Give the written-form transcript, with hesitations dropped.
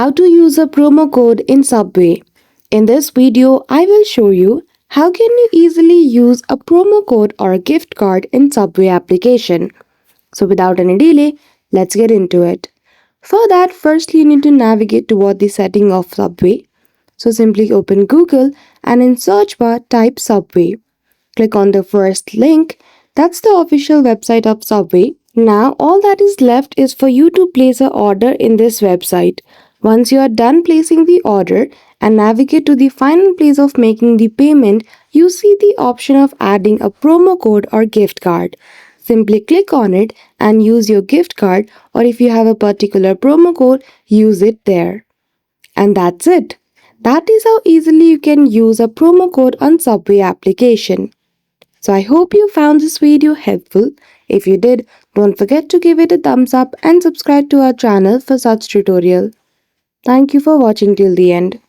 How to use a promo code in Subway. In this video, I will show you how can you easily use a promo code or a gift card in Subway application. So without any delay, let's get into it. For that, firstly you need to navigate toward the setting of Subway. So simply open Google and in search bar type Subway. Click on the first link. That's the official website of Subway. Now all that is left is for you to place an order in this website. Once you are done placing the order and navigate to the final place of making the payment, you see the option of adding a promo code or gift card. Simply click on it and use your gift card, or if you have a particular promo code, use it there. And that's it. That is how easily you can use a promo code on Subway application. So I hope you found this video helpful. If you did, don't forget to give it a thumbs up and subscribe to our channel for such tutorial. Thank you for watching till the end.